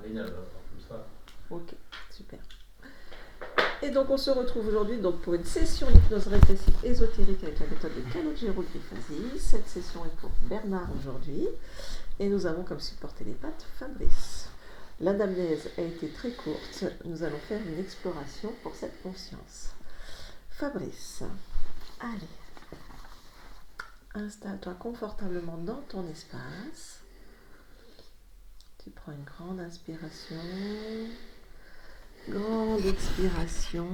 Génial, alors, comme ça. Ok, super. Et donc on se retrouve aujourd'hui donc pour une session d'hypnose régressive ésotérique avec la méthode de Calogero Grifasi. Cette session est pour Bernard aujourd'hui et nous avons comme support télépathe Fabrice. L'anamnèse a été très courte, nous allons faire une exploration pour cette conscience. Fabrice, allez, installe-toi confortablement dans ton espace. Tu prends une grande inspiration, grande expiration.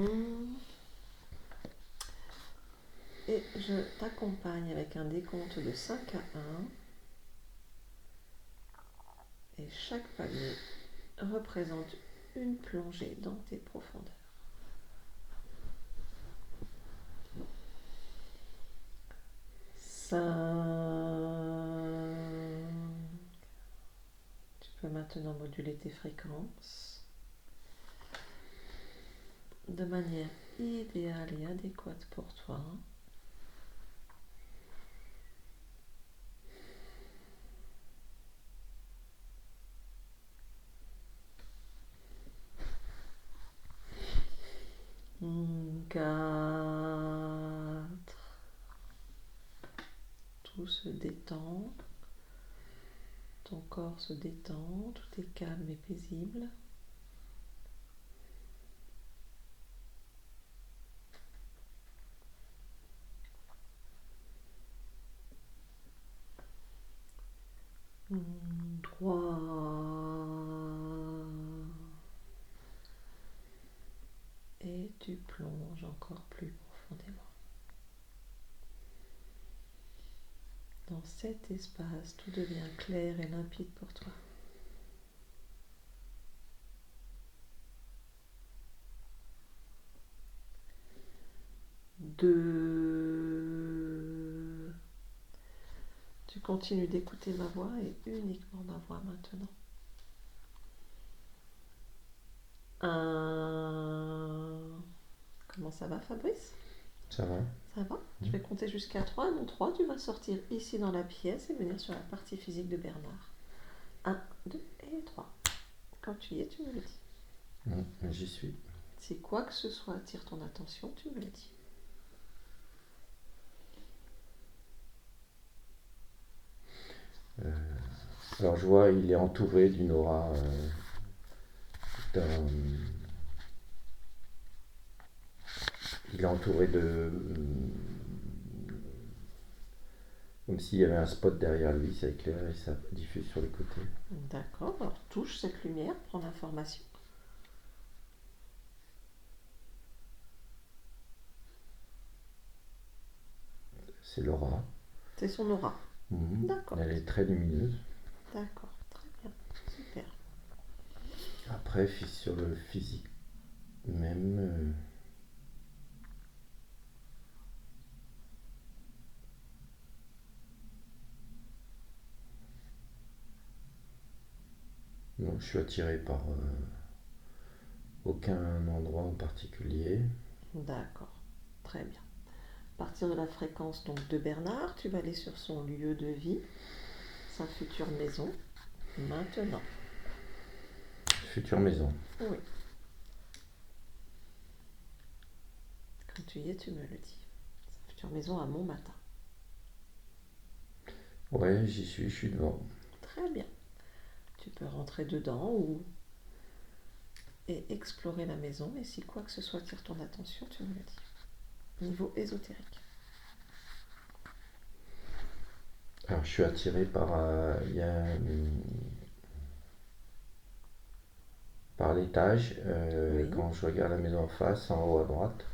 Et je t'accompagne avec un décompte de 5 à 1. Et chaque palier représente une plongée dans tes profondeurs. 5. Tu peux maintenant moduler tes fréquences de manière idéale et adéquate pour toi. 4. Tout se détend. Ton corps se détend. Tout est calme et paisible. 3. Et tu plonges encore plus profondément. Dans cet espace, tout devient clair et limpide pour toi. 2. Tu continues d'écouter ma voix et uniquement ma voix maintenant. 1. Comment ça va, Fabrice? Ça va? Ça va? Je vais compter jusqu'à 3. Non, 3, tu vas sortir ici dans la pièce et venir sur la partie physique de Bernard. 1, 2 et 3. Quand tu y es, tu me le dis. J'y suis. Si quoi que ce soit attire ton attention, tu me le dis. Alors je vois, il est entouré d'une aura il est entouré de comme s'il y avait un spot derrière lui, ça éclaire et ça diffuse sur les côtés. D'accord, alors touche cette lumière, prends l'information. C'est l'aura. C'est son aura. D'accord. Elle est très lumineuse. D'accord, très bien, super. Après, sur le physique même, non, je suis attiré par aucun endroit en particulier. D'accord, très bien. À partir de la fréquence donc de Bernard, tu vas aller sur son lieu de vie, sa future maison, maintenant. Future maison. Oui. Quand tu y es, tu me le dis. Sa future maison à Montmatin. Ouais, j'y suis, je suis devant. Très bien. Tu peux rentrer dedans et explorer la maison, et si quoi que ce soit attire ton attention, tu me le dis. Niveau ésotérique. Alors, je suis attiré par, par l'étage. Oui. Quand je regarde la maison en face, en haut à droite,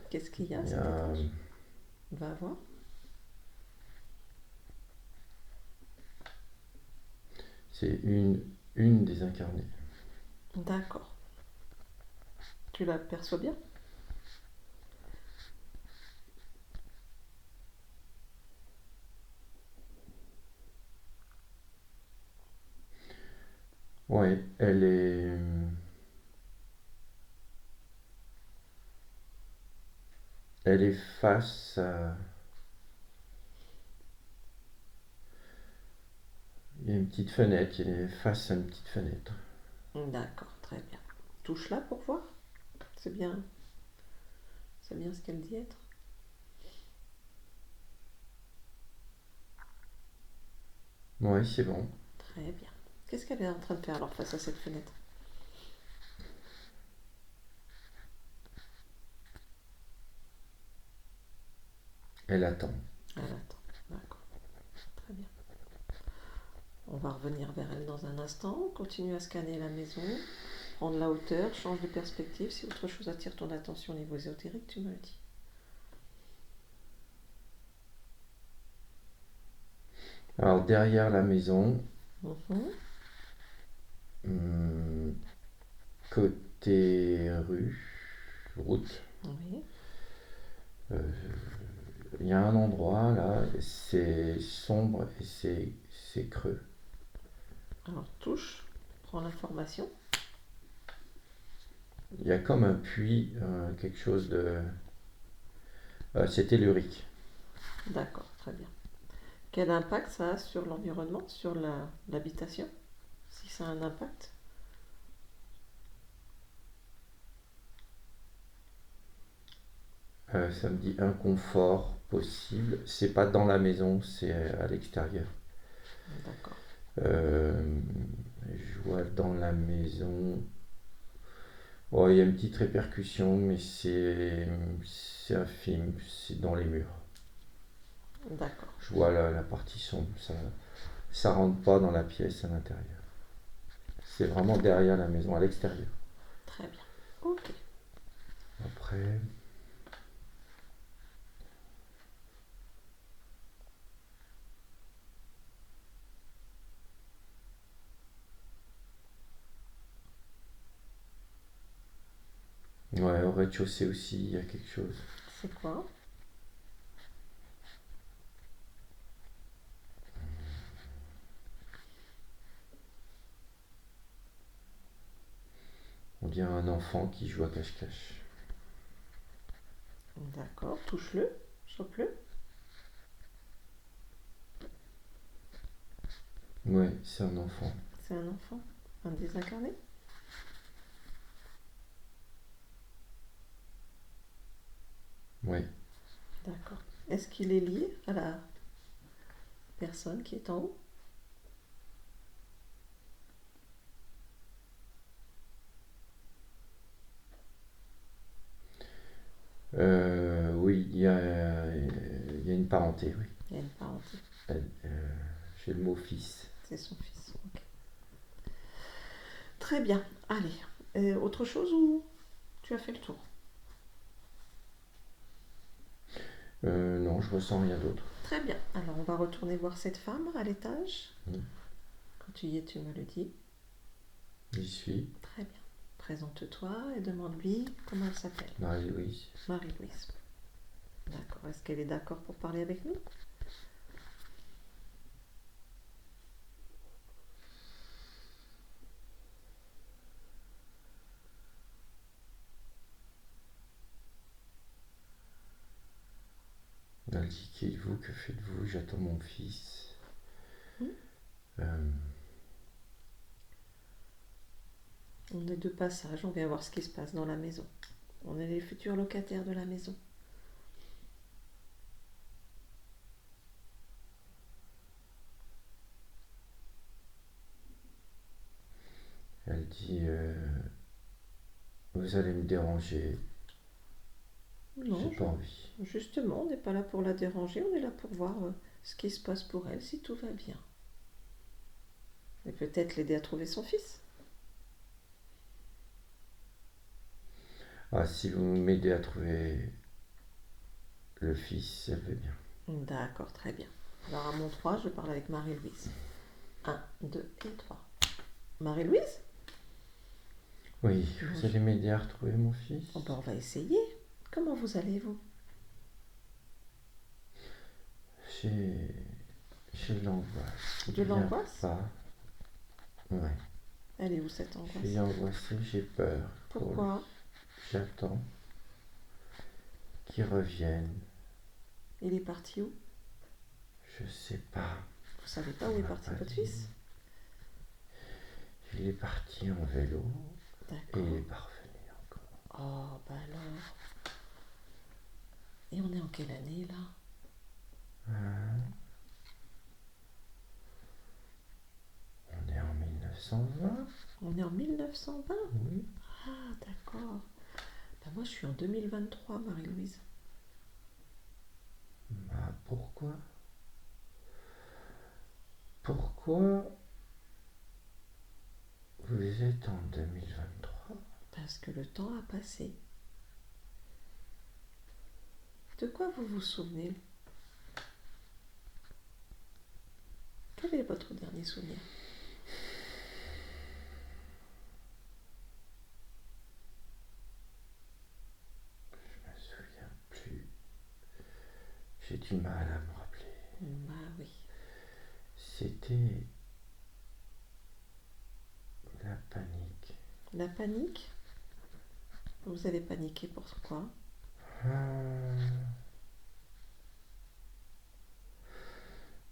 Qu'est-ce qu'il y a à il y cet a étage? Va voir. c'est une des incarnées. D'accord. Tu l'aperçois bien? Ouais, elle est face à... Il y a une petite fenêtre, elle est face à une petite fenêtre. D'accord, très bien. Touche là pour voir. C'est bien ce qu'elle dit être. Oui, c'est bon. Très bien. Qu'est-ce qu'elle est en train de faire alors face à cette fenêtre? Elle attend. Elle attend. D'accord, très bien. On va revenir vers elle dans un instant. Continue à scanner la maison. Prendre la hauteur, change de perspective. Si autre chose attire ton attention au niveau ésotérique, tu me le dis. Alors derrière la maison, Mhm. côté route, Oui. il y a un endroit là, c'est sombre et c'est creux. Alors touche, prends l'information. Il y a comme un puits, quelque chose de... c'est tellurique. D'accord, très bien. Quel impact ça a sur l'environnement, sur l'habitation? Si ça a un impact? Ça me dit inconfort possible. C'est pas dans la maison, c'est à l'extérieur. D'accord. Je vois dans la maison. Oh, il y a une petite répercussion, mais c'est infime, c'est dans les murs. D'accord. Je vois la partie sombre, ça rentre pas dans la pièce à l'intérieur. C'est vraiment derrière la maison, à l'extérieur. Très bien. Ok. Après, ouais, au rez-de-chaussée aussi, il y a quelque chose. C'est quoi? On dirait un enfant qui joue à cache-cache. D'accord. Touche-le. Chope-le. Ouais, c'est un enfant. C'est un enfant. Un désincarné? Ouais. D'accord. Est-ce qu'il est lié à la personne qui est en haut? Oui, il y a une parenté, oui. Il y a une parenté. J'ai le mot fils. C'est son fils. Ok. Très bien. Allez. Autre chose ou tu as fait le tour? Non, je ressens rien d'autre. Très bien. Alors on va retourner voir cette femme à l'étage. Mm. Quand tu y es, tu me le dis. J'y suis. Très bien. Présente-toi et demande-lui comment elle s'appelle. Marie-Louise. Marie-Louise. D'accord. Est-ce qu'elle est d'accord pour parler avec nous? Elle dit qui êtes-vous, que faites-vous, j'attends mon fils. Hmm. Euh, On est de passage, on vient voir ce qui se passe dans la maison. On est les futurs locataires de la maison. Elle dit vous allez me déranger, Non, j'ai pas envie. justement, on n'est pas là pour la déranger, on est là pour voir ce qui se passe pour elle, si tout va bien. Et peut-être l'aider à trouver son fils. Ah, si vous m'aidez à trouver le fils, ça veut bien. D'accord, très bien. Alors à mon 3, je parle avec Marie-Louise. 1, 2 et 3. Marie-Louise? Oui, vous allez m'aider à retrouver mon fils. Oh ben, on va essayer. Comment vous allez-vous? J'ai de l'angoisse. De l'angoisse? Pas. Ouais. Elle est où cette Je suis angoisse? angoissé, j'ai peur. Pourquoi? J'attends qu'il revienne. Il est parti où? Je sais pas. Vous savez pas où est parti votre fils? Il est parti en vélo et D'accord. il est pas revenu encore. Oh, bah alors. Et on est en quelle année là? On est en 1920. On est en 1920? Oui. Ah, d'accord. Bah moi, je suis en 2023, Marie-Louise. Bah, pourquoi? Pourquoi vous êtes en 2023? Parce que le temps a passé. De quoi vous vous souvenez? Quel est votre dernier souvenir? Je me souviens plus. J'ai du mal à me rappeler. Bah oui. C'était la panique. La panique? Vous avez paniqué pourquoi?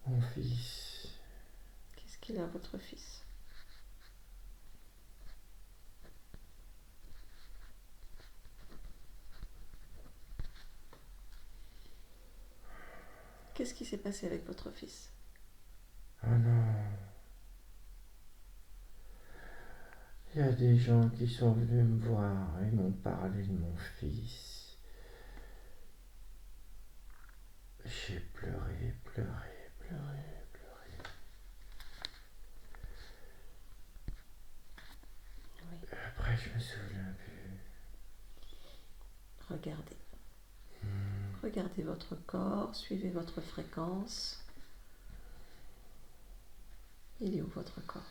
Mon fils. Qu'est-ce qu'il a, votre fils? Qu'est-ce qui s'est passé avec votre fils? Oh non. Il y a des gens qui sont venus me voir et m'ont parlé de mon fils. J'ai pleuré, pleuré, pleuré, pleuré. Oui. Après, je me souviens plus. Regardez. Regardez votre corps, suivez votre fréquence. Il est où votre corps?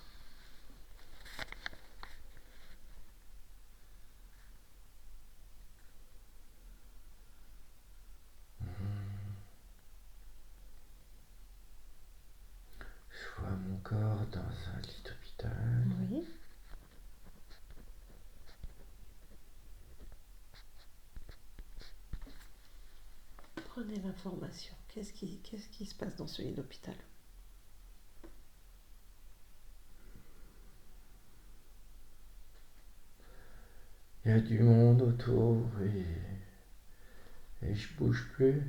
Je vois mon corps dans un lit d'hôpital. Oui. Prenez l'information. Qu'est-ce qui se passe dans ce lit d'hôpital? Il y a du monde autour et je bouge plus.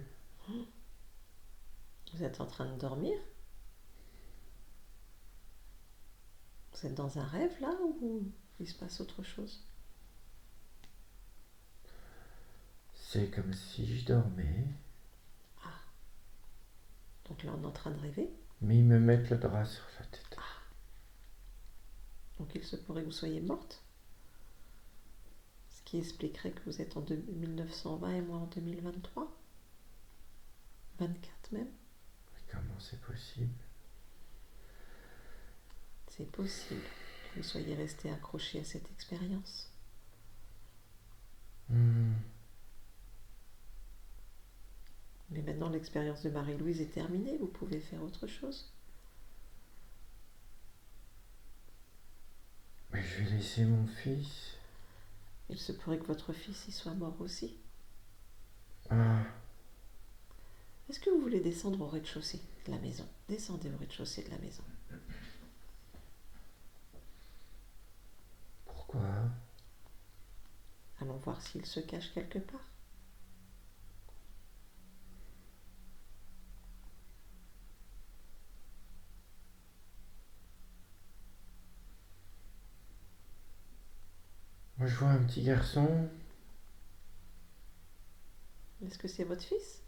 Vous êtes en train de dormir? Vous êtes dans un rêve là ou il se passe autre chose? C'est comme si je dormais, Ah, donc là on est en train de rêver. mais ils me mettent le drap sur la tête. Donc il se pourrait que vous soyez morte. Ce qui expliquerait que vous êtes en 1920 et moi en 2023. 24 même. Mais comment c'est possible? C'est possible que vous soyez resté accroché à cette expérience. Mais maintenant l'expérience de Marie-Louise est terminée, vous pouvez faire autre chose. Mais je vais laisser mon fils. Il se pourrait que votre fils y soit mort aussi. Ah, Est-ce que vous voulez descendre au rez-de-chaussée de la maison? Descendez au rez-de-chaussée de la maison. pourquoi? Allons voir s'il se cache quelque part. Moi je vois un petit garçon. Est-ce que c'est votre fils?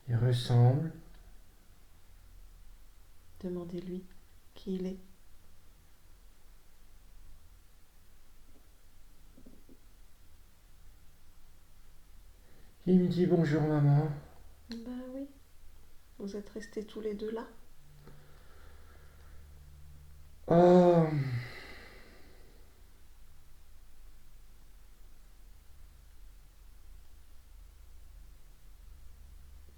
Il ressemble. Demandez-lui qui il est. Il me dit bonjour maman. Ben oui, vous êtes restés tous les deux là. Oh,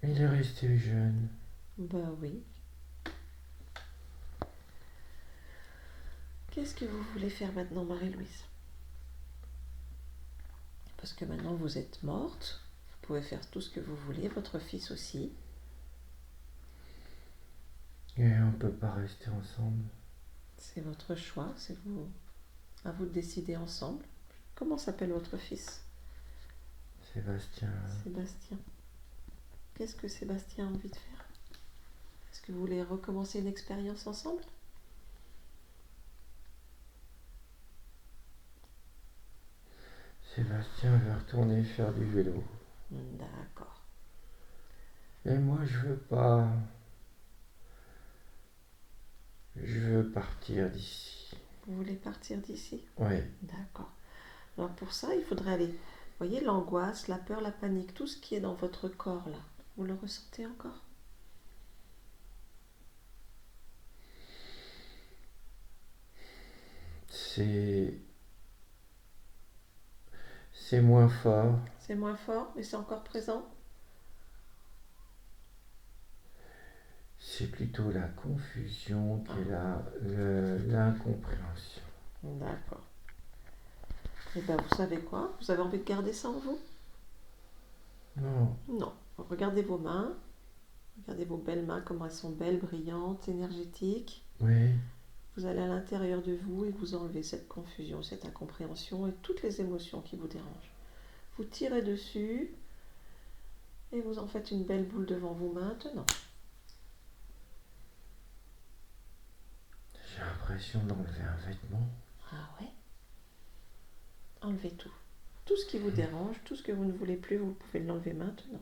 il est resté jeune. Ben oui. Qu'est-ce que vous voulez faire maintenant, Marie-Louise? Parce que maintenant vous êtes morte, vous pouvez faire tout ce que vous voulez, votre fils aussi. Et on peut pas rester ensemble. C'est votre choix, c'est vous, à vous de décider ensemble. Comment s'appelle votre fils? Sébastien, Sébastien. Qu'est-ce que Sébastien a envie de faire? Est-ce que vous voulez recommencer une expérience ensemble? Sébastien veut retourner faire du vélo. D'accord. Et moi, je veux pas. Je veux partir d'ici. Vous voulez partir d'ici? Ouais. D'accord. Alors pour ça, il faudrait aller. Vous voyez l'angoisse, la peur, la panique, tout ce qui est dans votre corps là. Vous le ressentez encore? C'est. C'est moins fort. C'est moins fort, mais c'est encore présent? C'est plutôt la confusion qui est là, l'incompréhension. D'accord. Et bien vous savez quoi? Vous avez envie de garder ça en vous? Non. Non. Regardez vos mains. Regardez vos belles mains, comment elles sont belles, brillantes, énergétiques. Oui. Vous allez à l'intérieur de vous et vous enlevez cette confusion, cette incompréhension et toutes les émotions qui vous dérangent. Vous tirez dessus et vous en faites une belle boule devant vous maintenant. J'ai l'impression d'enlever un vêtement. Ah ouais? Enlevez tout. Tout ce qui vous dérange, tout ce que vous ne voulez plus, vous pouvez l'enlever maintenant.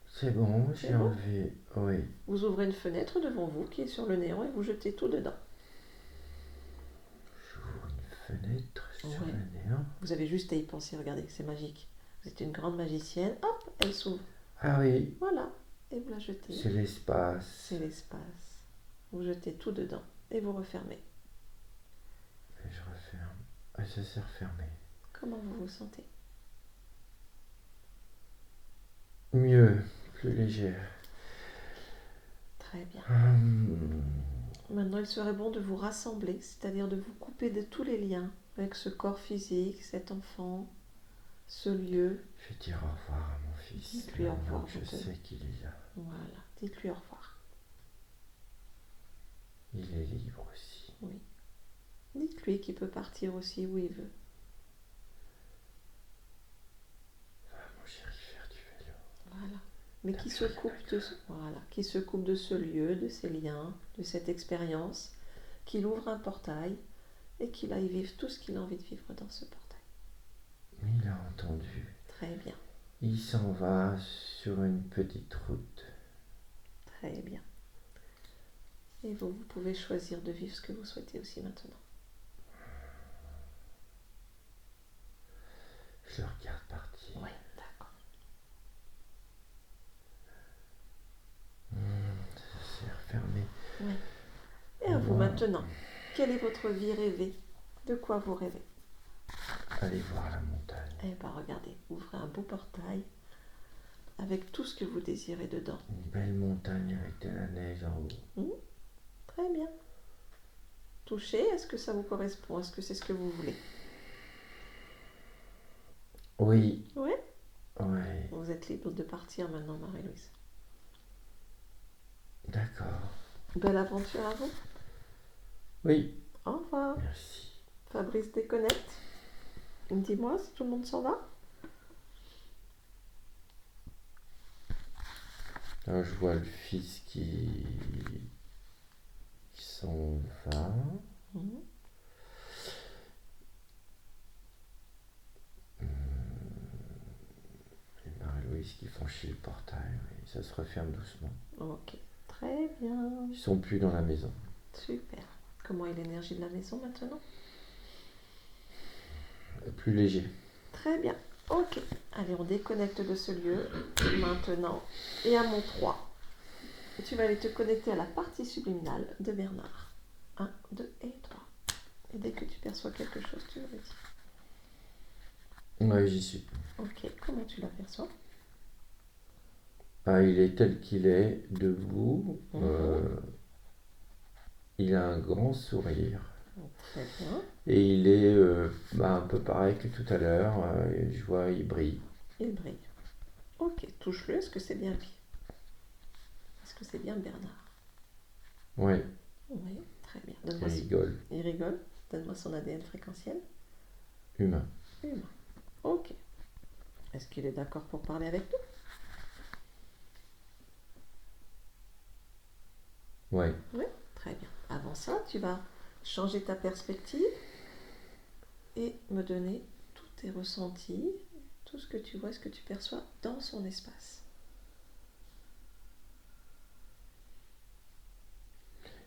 C'est bon, C'est j'ai bon. enlevé. Oui. Vous ouvrez une fenêtre devant vous qui est sur le néant et vous jetez tout dedans. J'ouvre une fenêtre sur Ouais. le néant. Vous avez juste à y penser, regardez, c'est magique. Vous êtes une grande magicienne, hop, elle s'ouvre. Ah oui, Voilà, et vous la jetez. c'est l'espace. C'est l'espace. Vous jetez tout dedans et vous refermez. Et je referme. Ah, ça s'est refermé. Comment vous vous sentez? Mieux, plus légère. Très bien. Hum, Maintenant, il serait bon de vous rassembler, c'est-à-dire de vous couper de tous les liens avec ce corps physique, cet enfant, ce lieu. Je vais dire au revoir à mon fils. Dites-lui au revoir, Maintenant que je maintenant. sais qu'il est là. Voilà, dites-lui au revoir. Il est libre aussi. Oui. Dites-lui qu'il peut partir aussi où il veut. Va, mon chéri, faire du vélo. Voilà. Mais qui se coupe de voilà, qui se coupe de ce lieu, de ces liens, de cette expérience, qu'il ouvre un portail et qu'il aille vivre tout ce qu'il a envie de vivre dans ce portail. Il a entendu. Très bien, Il s'en va sur une petite route. très bien. Et vous pouvez choisir de vivre ce que vous souhaitez aussi maintenant. Je le regarde partir. Oui, d'accord. Ça s'est refermé. Oui. Et à vous maintenant, quelle est votre vie rêvée? De quoi vous rêvez? Allez voir la montagne. Eh bien, regardez, ouvrez un beau portail avec tout ce que vous désirez dedans. Une belle montagne avec de la neige en haut. Très bien. Touchez, est-ce que ça vous correspond? Est-ce que c'est ce que vous voulez? Oui. Oui. Ouais. Vous êtes libre de partir maintenant, Marie-Louise. D'accord. Belle aventure à vous. Oui. Au revoir. Merci. Fabrice déconnecte. Dis-moi si tout le monde s'en va. Là, je vois le fils qui s'en va. Mhm. Et Marie-Louise qui franchit le portail. Oui, ça se referme doucement. Ok, très bien. Ils sont plus dans la maison. Super. Comment est l'énergie de la maison maintenant? Plus léger. Très bien. Ok. Allez, on déconnecte de ce lieu maintenant. Et à mon 3, tu vas aller te connecter à la partie subliminale de Bernard. 1, 2 et 3. Et dès que tu perçois quelque chose, tu me le dis. Oui, j'y suis. Ok, comment tu l'aperçois? Ah, il est tel qu'il est, debout. Mhm. Il a un grand sourire. Très bien. Et il est un peu pareil que tout à l'heure. Je vois, il brille. Il brille. Ok, touche-le. Est-ce que c'est bien lui? Est-ce que c'est bien Bernard? Ouais, Oui, très bien. il Donne-moi rigole. il rigole. Donne-moi son ADN fréquentiel. Humain. Humain. Ok. Est-ce qu'il est d'accord pour parler avec Ouais. nous? Oui, très bien. Avant ça, tu vas changer ta perspective et me donner tous tes ressentis, tout ce que tu vois, ce que tu perçois dans son espace.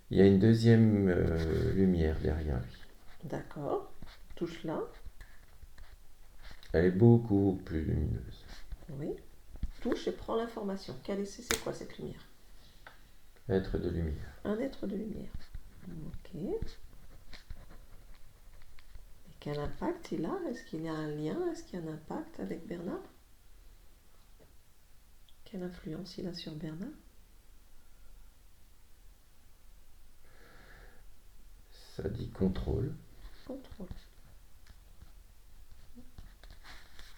Il y a une deuxième lumière derrière lui. D'accord. Touche là. Elle est beaucoup plus lumineuse. Oui. Touche et prends l'information. C'est quoi cette lumière? Être de lumière. Un être de lumière. Ok. Et quel impact il a? Est-ce qu'il y a un lien? Est-ce qu'il y a un impact avec Bernard? Quelle influence il a sur Bernard? Ça dit contrôle. Contrôle.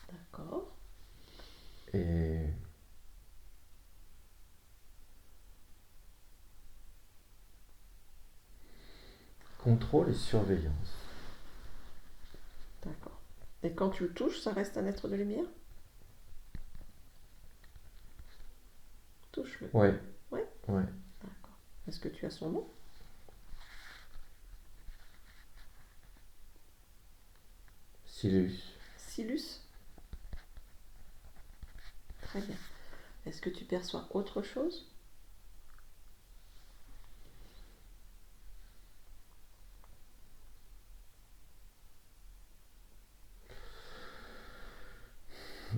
D'accord. Et contrôle et surveillance. D'accord. Et quand tu le touches, ça reste un être de lumière? Touche-le. Ouais. Ouais. Ouais. D'accord. Est-ce que tu as son nom? Silus. Silus. Très bien. Est-ce que tu perçois autre chose?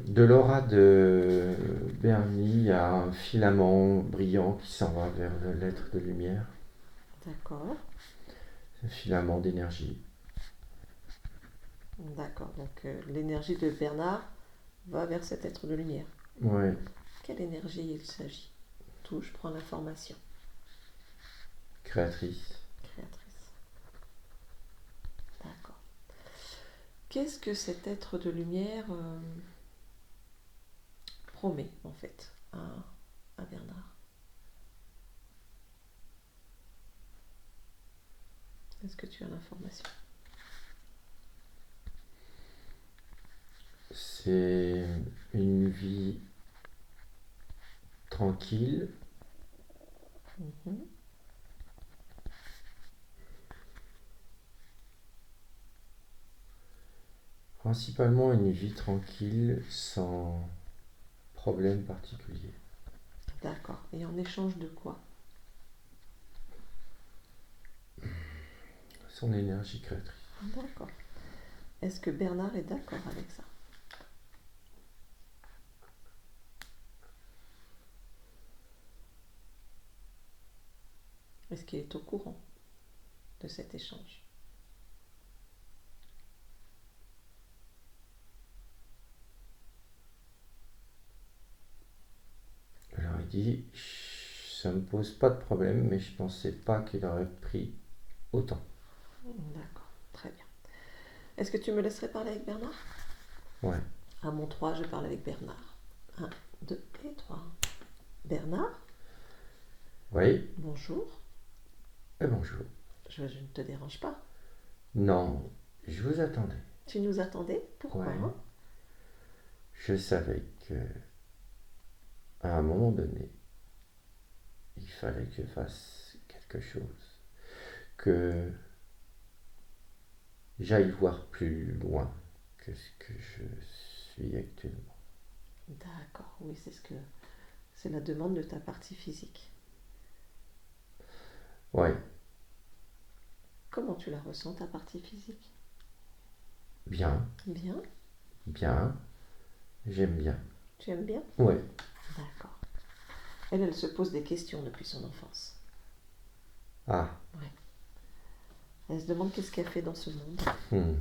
De l'aura de Bernie, il y a un filament brillant qui s'en va vers l'être de lumière. D'accord. Un filament d'énergie. D'accord. Donc l'énergie de Bernard va vers cet être de lumière. Ouais. Quelle énergie il s'agit? Touche, prends l'information. Créatrice. Créatrice. D'accord. Qu'est-ce que cet être de lumière promet en fait à Bernard? Est-ce que tu as l'information? C'est une vie tranquille, Mhm. principalement une vie tranquille sans problème particulier. D'accord. Et en échange de quoi? Son énergie créatrice. D'accord. Est-ce que Bernard est d'accord avec ça? Est-ce qu'il est au courant de cet échange? Alors il dit, ça me pose pas de problème, mais je pensais pas qu'il aurait pris autant. D'accord, très bien. Est-ce que tu me laisserais parler avec Bernard? Ouais. À mon 3, je parle avec Bernard. 1, 2 et 3. Bernard, Oui. bonjour. Bonjour. Je ne te dérange pas. Non, je vous attendais. Tu nous attendais? Pourquoi? Ouais. Je savais que à un moment donné, il fallait que je fasse quelque chose, que j'aille voir plus loin que ce que je suis actuellement. D'accord, oui, c'est la demande de ta partie physique. Ouais, Comment tu la ressens, ta partie physique? bien, Bien. bien, j'aime bien. Tu aimes bien? Ouais, D'accord. Elle se pose des questions depuis son enfance. ah, Elle se demande qu'est-ce qu'elle fait dans ce monde. hmm,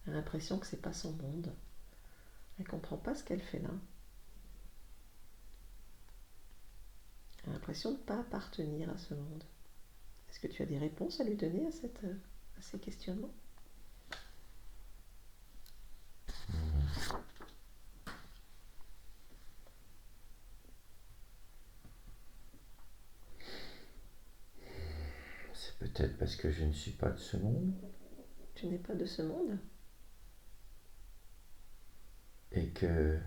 Elle a l'impression que c'est pas son monde. Elle comprend pas ce qu'elle fait là. Elle a l'impression de ne pas appartenir à ce monde. Est-ce que tu as des réponses à lui donner à ces questionnements? C'est peut-être parce que je ne suis pas de ce monde Tu n'es pas de ce monde. et que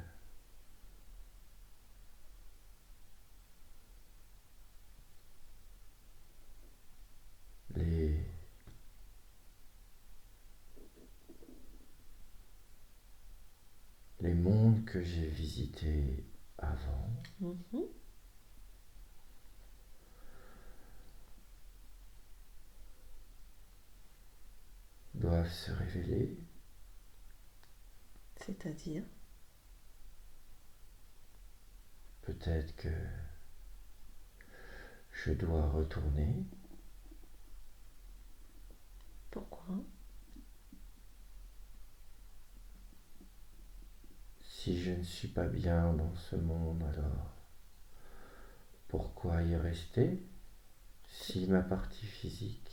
les mondes que j'ai visités avant Mhm. doivent se révéler. C'est-à-dire, Peut-être que je dois retourner. pourquoi? Si je ne suis pas bien dans ce monde, alors pourquoi y rester? Si ma partie physique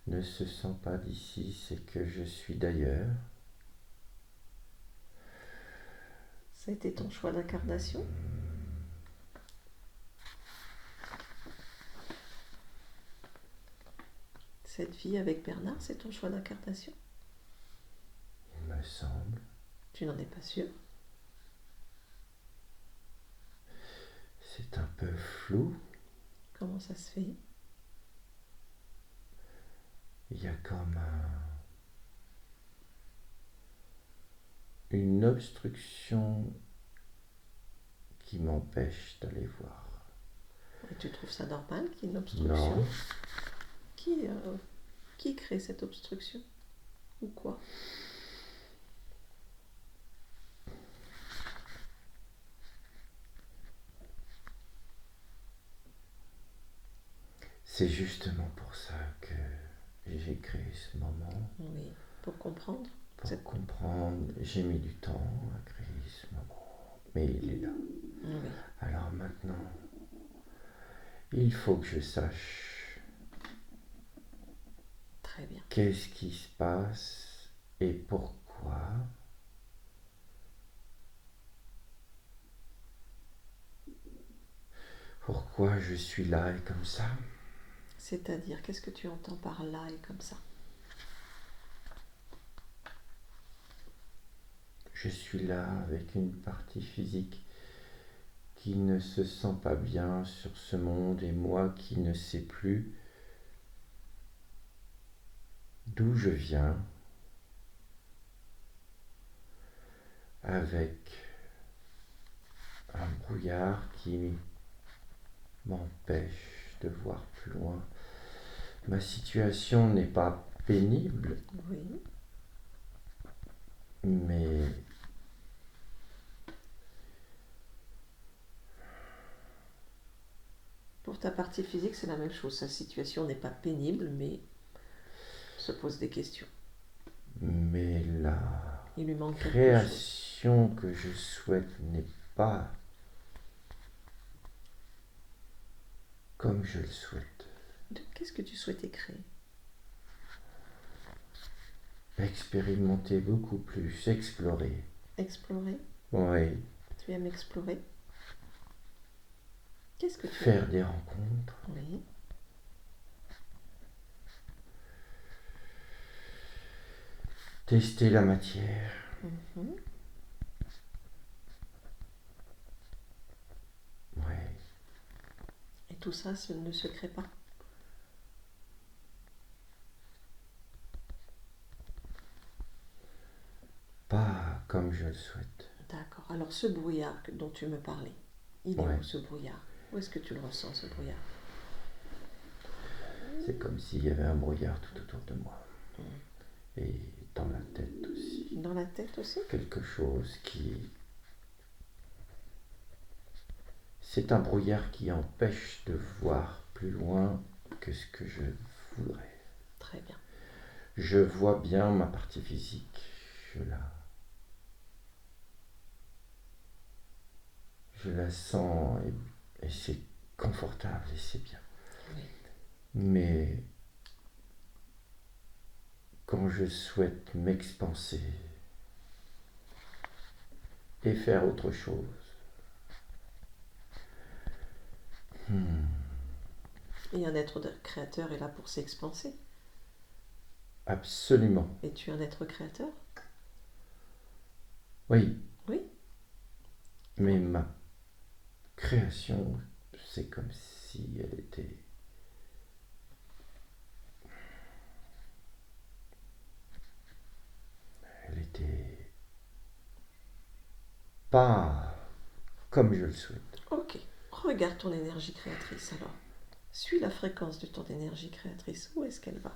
ne se sent pas d'ici, c'est que je suis d'ailleurs. Ça a été ton choix d'incarnation? Cette vie avec Bernard, c'est ton choix d'incarnation? Il me semble. Tu n'en es pas sûr? C'est un peu flou. Comment ça se fait? Il y a comme une obstruction qui m'empêche d'aller voir. Et tu trouves ça normal qu'il y ait une obstruction? Non, Qui crée cette obstruction? Ou quoi? c'est justement pour ça que j'ai créé ce moment. Oui, pour comprendre. Pour comprendre, j'ai mis du temps à créer ce moment, mais il est là. Oui, Alors maintenant, il faut que je sache très bien. qu'est-ce qui se passe et pourquoi. Pourquoi je suis là et comme ça. C'est-à-dire, qu'est-ce que tu entends par là et comme ça? Je suis là avec une partie physique qui ne se sent pas bien sur ce monde et moi qui ne sais plus d'où je viens, avec un brouillard qui m'empêche de voir plus loin. Ma situation n'est pas pénible, Oui, mais pour ta partie physique, c'est la même chose. Sa situation n'est pas pénible, mais se pose des questions. la Il lui manque quelque chose. création que je souhaite n'est pas comme je le souhaite. Qu'est-ce que tu souhaitais créer? Expérimenter beaucoup plus, explorer. Explorer? Oui, Tu aimes explorer? Qu'est-ce que tu faire des rencontres, Oui, tester la matière. mhm. Oui, Et tout ça ne se crée pas. pas comme je le souhaite. D'accord. Alors ce brouillard dont tu me parlais, il est Ouais. où ce brouillard? Où est-ce que tu le ressens, ce brouillard? C'est comme s'il y avait un brouillard tout autour de moi. Et dans la tête aussi. Dans la tête aussi? Quelque chose qui... C'est un brouillard qui empêche de voir plus loin que ce que je voudrais. Très bien. Je vois bien ma partie physique. Je la sens et c'est confortable et c'est bien. Oui. Mais quand je souhaite m'expanser et faire autre chose, Et un être créateur est là pour s'expanser. Absolument. Et tu es un être créateur? Oui. Oui. Mais ma création, c'est comme si elle était... Elle était pas comme je le souhaite. Ok. Regarde ton énergie créatrice alors. Suis la fréquence de ton énergie créatrice. Où est-ce qu'elle va?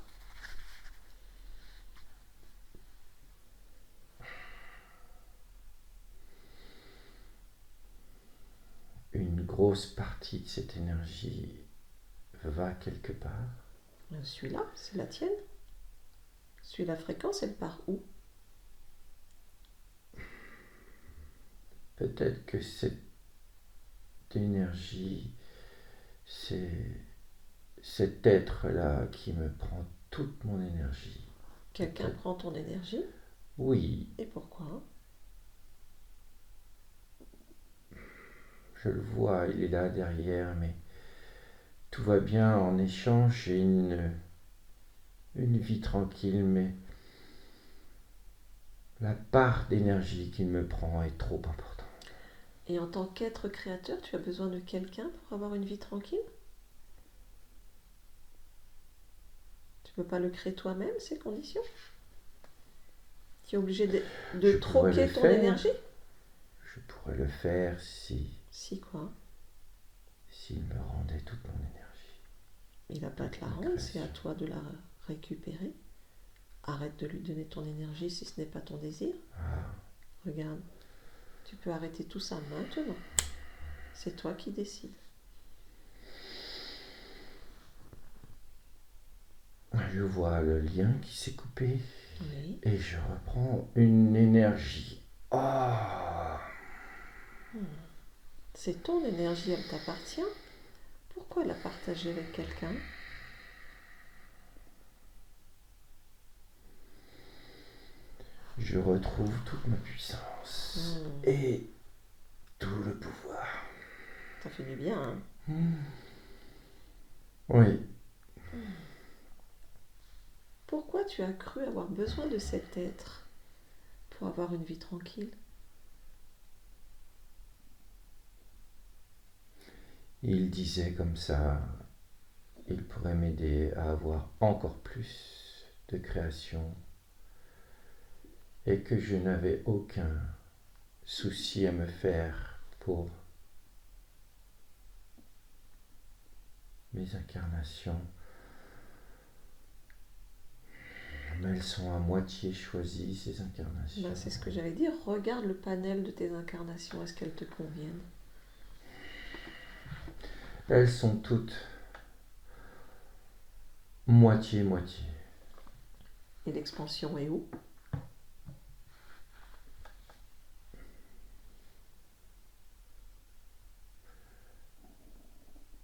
Une grosse partie de cette énergie va quelque part. Suis là, c'est la tienne. Suis la fréquence, elle part où? Peut-être que cette énergie, c'est cet être-là qui me prend toute mon énergie. Quelqu'un Peut-être. prend ton énergie? Oui, Et pourquoi? je le vois, il est là derrière, mais tout va bien. En échange, j'ai une vie tranquille, mais la part d'énergie qu'il me prend est trop importante. Et en tant qu'être créateur, tu as besoin de quelqu'un pour avoir une vie tranquille? Tu peux pas le créer toi-même, ces conditions? Tu es obligé de Je pourrais troquer le ton faire. énergie? Je pourrais le faire si Si quoi? s'il me rendait toute mon énergie. Il va pas te la ma rendre, c'est à création. toi de la récupérer. Arrête de lui donner ton énergie si ce n'est pas ton désir. Ah, Regarde, tu peux arrêter tout ça maintenant. C'est toi qui décides. je vois le lien qui s'est coupé Oui. et je reprends une énergie. Ah, C'est ton énergie, elle t'appartient. Pourquoi la partager avec quelqu'un? je retrouve toute ma puissance et tout le pouvoir. Ça fait du bien, hein? Oui, Pourquoi tu as cru avoir besoin de cet être pour avoir une vie tranquille? il disait comme ça, il pourrait m'aider à avoir encore plus de création et que je n'avais aucun souci à me faire pour mes incarnations. Mais elles sont à moitié choisies, ces incarnations. Ben, c'est ce que j'allais dire. Regarde le panel de tes incarnations. Est-ce qu'elles te conviennent? Elles sont toutes moitié-moitié. Et l'expansion est où?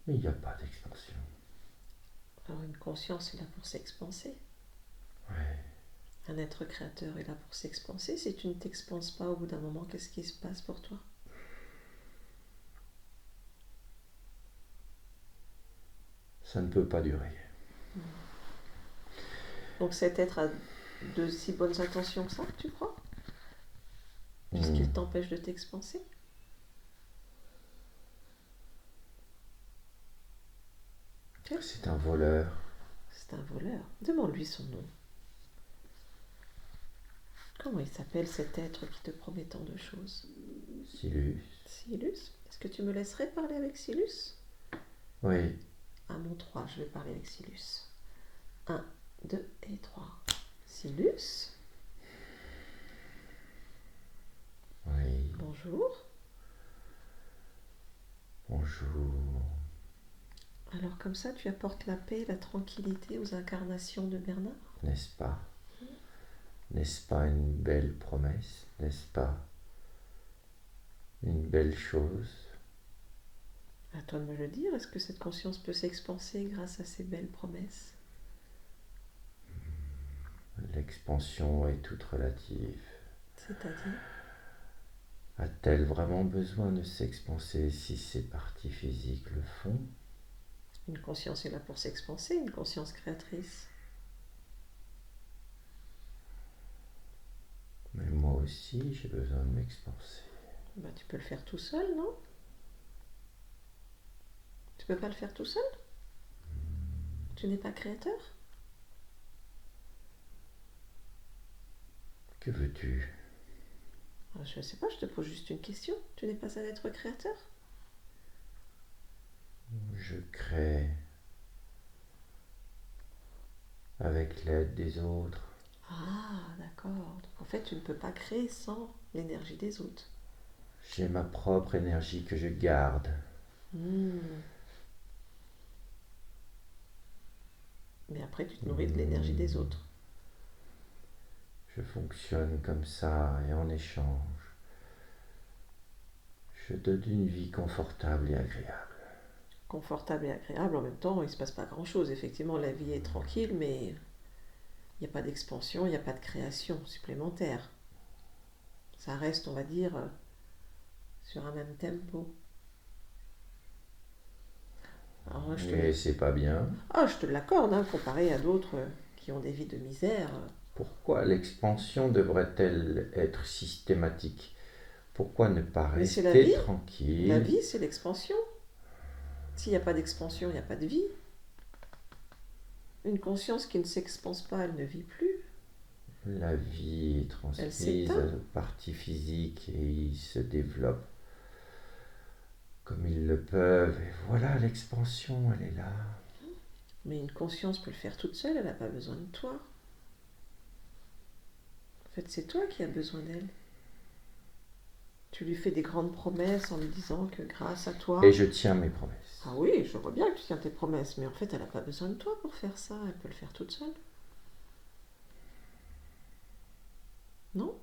Mais il n'y a pas d'expansion. Alors une conscience est là pour s'expanser. Ouais. Un être créateur est là pour s'expanser. Si tu ne t'expanses pas au bout d'un moment, qu'est-ce qui se passe pour toi? Ça ne peut pas durer. Donc cet être a de si bonnes intentions que ça, tu crois? Puisqu'il t'empêche de t'expanser? C'est un voleur. C'est un voleur. Demande-lui son nom. Comment il s'appelle cet être qui te promet tant de choses? Silus. Silus? Est-ce que tu me laisserais parler avec Silus? Oui. À mon 3, je vais parler avec Silus. 1, 2 et 3. Silus? Oui. Bonjour. Bonjour. Alors comme ça, tu apportes la paix et la tranquillité aux incarnations de Bernard? N'est-ce pas? N'est-ce pas une belle promesse? N'est-ce pas une belle chose? À toi de me le dire, est-ce que cette conscience peut s'expanser grâce à ces belles promesses? L'expansion est toute relative. C'est-à-dire? A-t-elle vraiment besoin de s'expanser si ces parties physiques le font? Une conscience est là pour s'expanser, une conscience créatrice. Mais moi aussi, j'ai besoin de m'expanser. Bah, tu peux le faire tout seul, non? Tu peux pas le faire tout seul? Tu n'es pas créateur? Que veux-tu? Alors, je ne sais pas, je te pose juste une question. Tu n'es pas un être créateur? Je crée avec l'aide des autres. Ah, d'accord. Donc, en fait, tu ne peux pas créer sans l'énergie des autres. J'ai ma propre énergie que je garde. Mais après, tu te nourris de l'énergie des autres. Je fonctionne comme ça et en échange, je donne une vie confortable et agréable. Confortable et agréable, en même temps, il ne se passe pas grand-chose. Effectivement, la vie est tranquille, mais il n'y a pas d'expansion, il n'y a pas de création supplémentaire. Ça reste, on va dire, sur un même tempo. Alors, Mais c'est pas bien. Ah, je te l'accorde, hein, comparé à d'autres qui ont des vies de misère. Pourquoi l'expansion devrait-elle être systématique? Pourquoi ne pas Mais c'est la rester vie. tranquille? La vie, c'est l'expansion. S'il n'y a pas d'expansion, il n'y a pas de vie. Une conscience qui ne s'expanse pas, elle ne vit plus. La vie est transmise aux parties physiques et ils se développent comme ils le peuvent. Et voilà, l'expansion, elle est là. Mais une conscience peut le faire toute seule, elle n'a pas besoin de toi. En fait, c'est toi qui as besoin d'elle. Tu lui fais des grandes promesses en lui disant que grâce à toi... Et je tiens mes promesses. Ah oui, je vois bien que tu tiens tes promesses, mais en fait, elle n'a pas besoin de toi pour faire ça. Elle peut le faire toute seule. Non?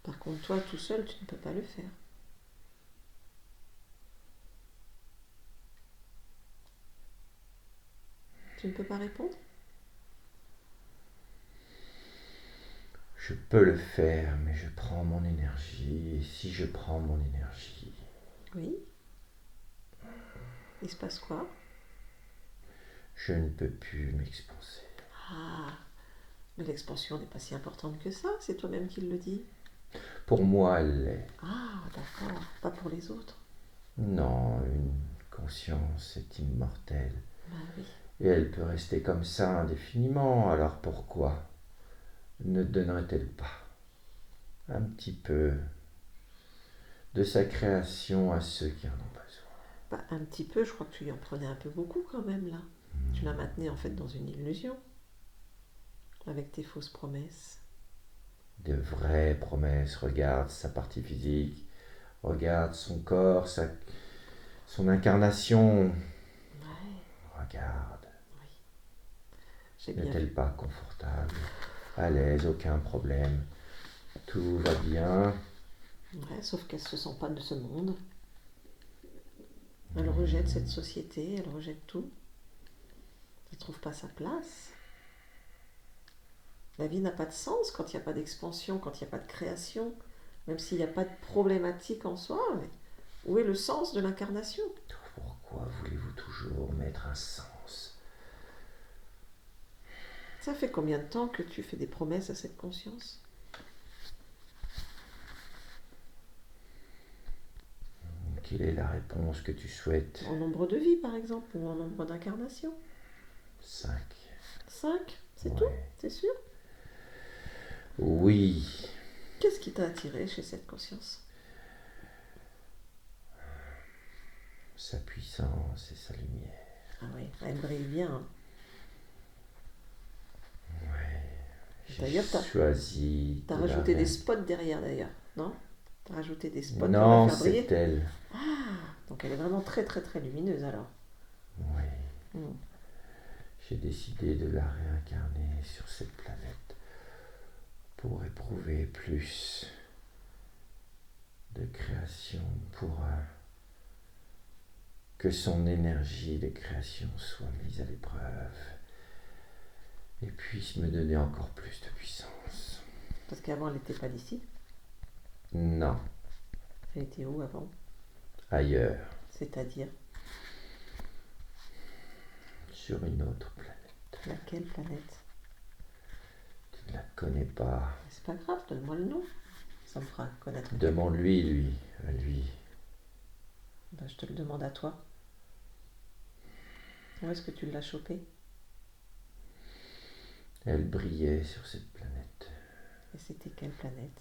Par contre, toi, tout seul, tu ne peux pas le faire. Tu ne peux pas répondre? Je peux le faire, mais je prends mon énergie. Et si je prends mon énergie... Oui. Il se passe quoi? Je ne peux plus m'expanser. Ah, mais l'expansion n'est pas si importante que ça, c'est toi-même qui le dis. Pour moi, elle l'est. Ah, d'accord, pas pour les autres. Non, une conscience est immortelle. Bah oui. Et elle peut rester comme ça indéfiniment. Alors pourquoi ne donnerait-elle pas un petit peu de sa création à ceux qui en ont besoin? Bah, un petit peu, je crois que tu y en prenais un peu beaucoup quand même là. Tu la maintenais en fait dans une illusion. Avec tes fausses promesses. De vraies promesses. Regarde sa partie physique. Regarde son corps, son incarnation. Ouais. Regarde. Oui. J'ai bien N'est-elle vu. pas confortable, à l'aise, aucun problème? Tout va bien. Ouais, sauf qu'elle ne se sent pas de ce monde. Elle rejette cette société, elle rejette tout. Elle ne trouve pas sa place. La vie n'a pas de sens quand il n'y a pas d'expansion, quand il n'y a pas de création, même s'il n'y a pas de problématique en soi. Mais où est le sens de l'incarnation? Pourquoi voulez-vous toujours mettre un sens? Ça fait combien de temps que tu fais des promesses à cette conscience? Quelle est la réponse que tu souhaites? En nombre de vies, par exemple, ou en nombre d'incarnations? 5. 5, c'est Ouais. tout? C'est sûr? Oui. Qu'est-ce qui t'a attiré chez cette conscience? Sa puissance et sa lumière. Ah oui, elle brille bien. Hein. D'ailleurs, J'ai choisi. T'as rajouté des spots derrière d'ailleurs, non? T'as rajouté des spots pour Non, la faire briller? c'est elle. Ah, donc elle est vraiment très très très lumineuse alors. Oui. J'ai décidé de la réincarner sur cette planète pour éprouver plus de création, pour que son énergie de création soit mise à l'épreuve et puisse me donner encore plus de puissance. Parce qu'avant elle n'était pas d'ici. Non, Elle était où avant? ailleurs. C'est-à-dire, sur une autre planète. laquelle planète? Tu ne la connais pas. C'est pas grave, donne-moi le nom. Ça me fera connaître. Demande-lui, lui, à lui. Ben, je te le demande à toi. Où est-ce que tu l'as chopé? Elle brillait sur cette planète. Et c'était quelle planète?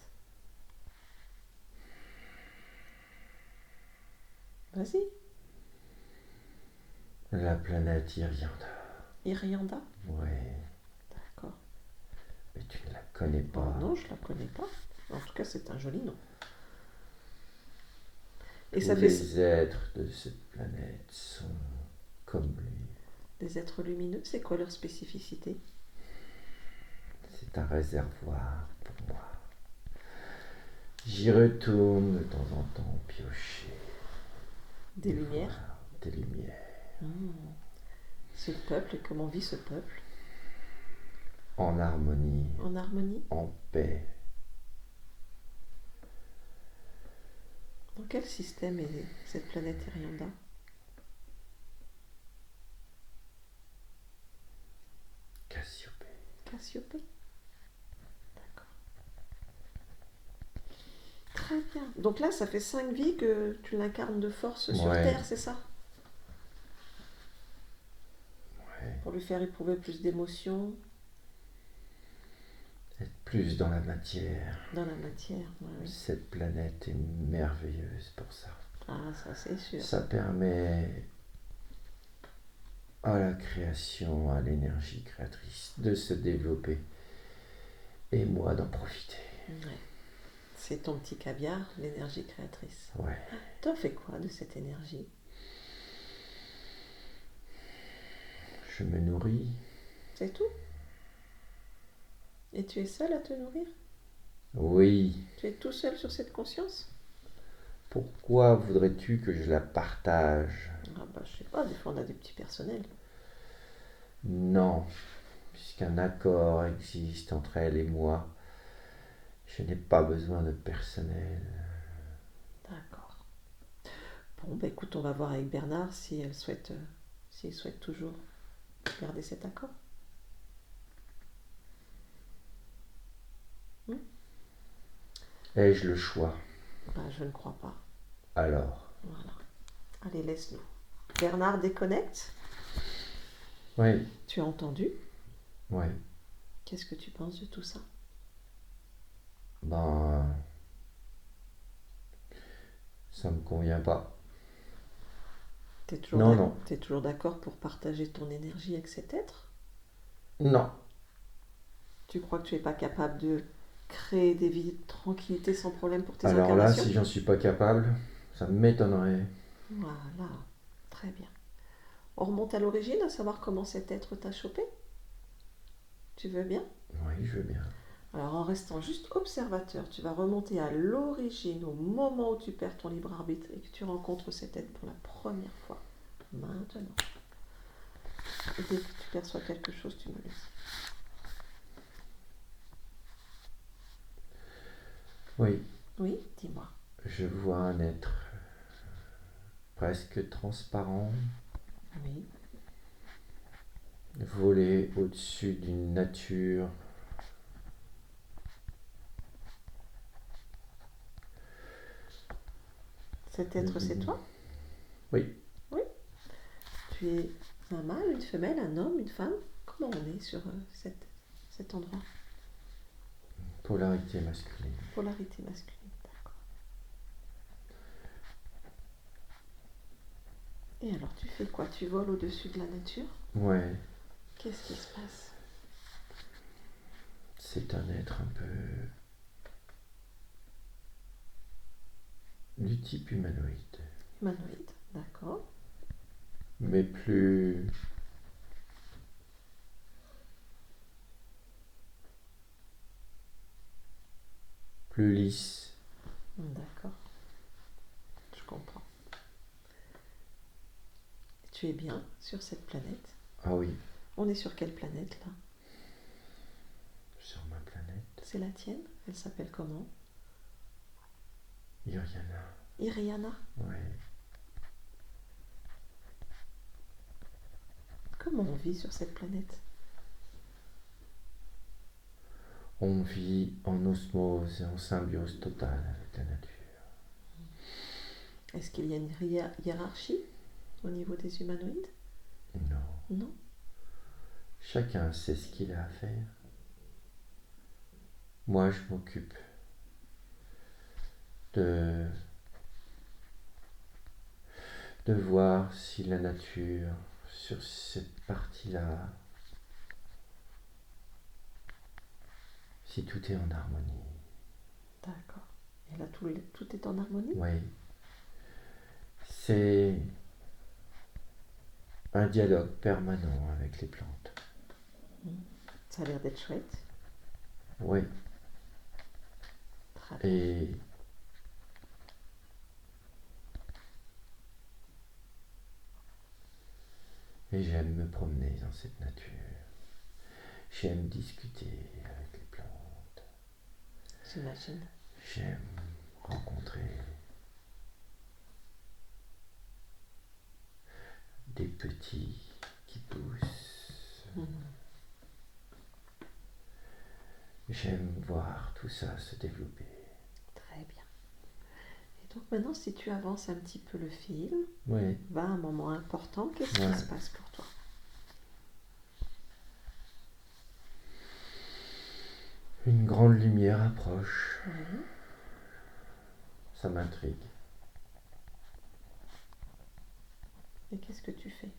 Vas-y. La planète Irianda. Irianda? Ouais, D'accord. mais tu ne la connais Oh pas. non, je la connais pas. En tout cas, c'est un joli nom. Et Tous ça fait les êtres de cette planète sont comme lui. des êtres lumineux. C'est quoi leur spécificité? C'est un réservoir pour moi. J'y retourne de temps en temps piocher. Des et lumières? voir des lumières. Ce peuple, et comment vit ce peuple? En harmonie, En harmonie? en paix. Dans quel système est cette planète Irianda? Cassiopée. Cassiopée? D'accord. Très bien. Donc là, ça fait 5 vies que tu l'incarnes de force sur Ouais. Terre, c'est ça? Ouais. Pour lui faire éprouver plus d'émotions Être plus dans la matière. dans la matière. Ouais, oui. Cette planète est merveilleuse pour ça. Ah, ça c'est sûr. Ça permet à la création, à l'énergie créatrice de se développer et moi d'en profiter. Ouais. C'est ton petit caviar, l'énergie créatrice. Ouais. T'en fais quoi de cette énergie? Je me nourris. C'est tout? Et tu es seul à te nourrir? Oui. Tu es tout seul sur cette conscience? Pourquoi voudrais-tu que je la partage? Ah bah je sais pas, des fois on a des petits personnels. Non, puisqu'un accord existe entre elle et moi, je n'ai pas besoin de personnel. D'accord. Bon bah écoute, on va voir avec Bernard si s'il souhaite toujours garder cet accord. Ai-je le choix? Bah je ne crois pas. Alors? Voilà. Allez, laisse-nous. Bernard déconnecte. Oui, Tu as entendu? oui. Qu'est-ce que tu penses de tout ça? Ben, ça me convient pas. T'es toujours Non, non. T'es toujours d'accord pour partager ton énergie avec cet être? Non. Tu crois que tu n'es pas capable de créer des vies de tranquillité sans problème pour tes Alors là, incarnations? si j'en suis pas capable, ça m'étonnerait. Voilà, très bien. On remonte à l'origine, à savoir comment cet être t'a chopé? Tu veux bien? Oui, je veux bien. Alors en restant juste observateur, tu vas remonter à l'origine, au moment où tu perds ton libre arbitre et que tu rencontres cet être pour la première fois. Maintenant. Et dès que tu perçois quelque chose, tu me le dis. Oui, Oui, dis-moi. je vois un être presque transparent Oui. voler au-dessus d'une nature Cet être, c'est toi? Oui. Oui. Tu es un mâle, une femelle, un homme, une femme? Comment on est sur cet endroit? Polarité masculine. Polarité masculine, d'accord. Et alors, tu fais quoi? Tu voles au-dessus de la nature? Ouais, Qu'est-ce qui se passe? c'est un être un peu du type humanoïde, Humanoïde, d'accord. mais plus lisse. D'accord. Je comprends. Tu es bien sur cette planète? Ah oui, On est sur quelle planète là? sur ma planète, C'est la tienne? Elle s'appelle comment? Iriana. Iriana? Ouais. Comment on vit sur cette planète? On vit en osmose et en symbiose totale avec la nature. Est-ce qu'il y a une hiérarchie au niveau des humanoïdes? Non. Non. Chacun sait ce qu'il a à faire. Moi, je m'occupe de voir si la nature, sur cette partie-là, si tout est en harmonie. D'accord. Et là, tout est en harmonie? Oui. C'est un dialogue permanent avec les plantes. Ça a l'air d'être chouette. Oui. Très bien. Et j'aime me promener dans cette nature. J'aime discuter avec les plantes. J'imagine. J'aime rencontrer des petits qui poussent. J'aime voir tout ça se développer. Très bien. Et donc maintenant, si tu avances un petit peu le film, Oui. va à un moment important, qu'est-ce qui se passe pour toi? Une grande lumière approche. Oui. Ça m'intrigue. Et qu'est-ce que tu fais?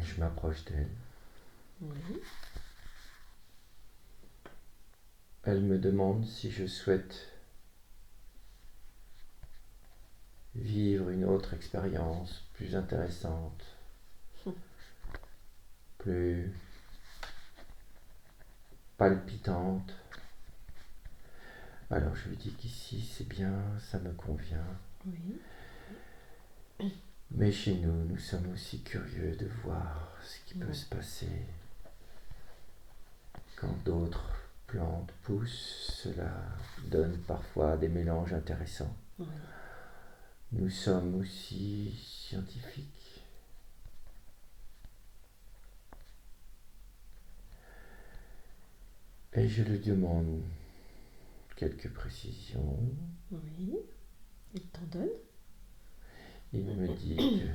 Je m'approche d'elle. Oui. Elle me demande si je souhaite vivre une autre expérience plus intéressante, plus palpitante. Alors je lui dis qu'ici c'est bien, ça me convient. Oui. Mais chez nous, nous sommes aussi curieux de voir ce qui peut se passer quand d'autres plantes poussent. Cela donne parfois des mélanges intéressants. Oui. Nous sommes aussi scientifiques. Et je lui demande quelques précisions. Oui. Il t'en donne? Il me dit que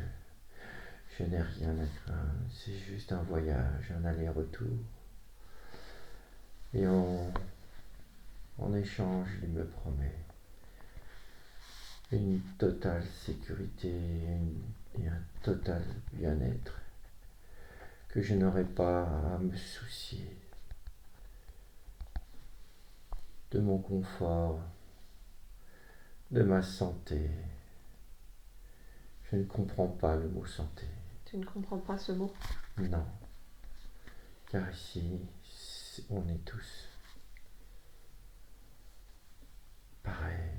je n'ai rien à craindre, c'est juste un voyage, un aller-retour. Et en échange, il me promet une totale sécurité et un total bien-être, que je n'aurai pas à me soucier de mon confort, de ma santé. Je ne comprends pas le mot santé. Tu ne comprends pas ce mot? Non, car ici, on est tous pareils.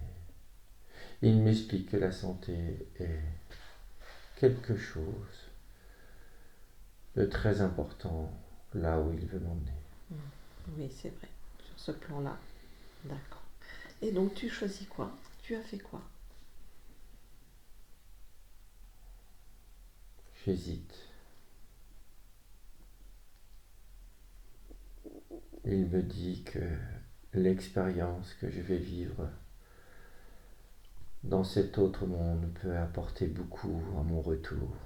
Il m'explique que la santé est quelque chose de très important là où il veut m'emmener. Oui, c'est vrai. Sur ce plan-là. D'accord. Et donc, tu choisis quoi? Tu as fait quoi? J'hésite. Il me dit que l'expérience que je vais vivre dans cet autre monde peut apporter beaucoup à mon retour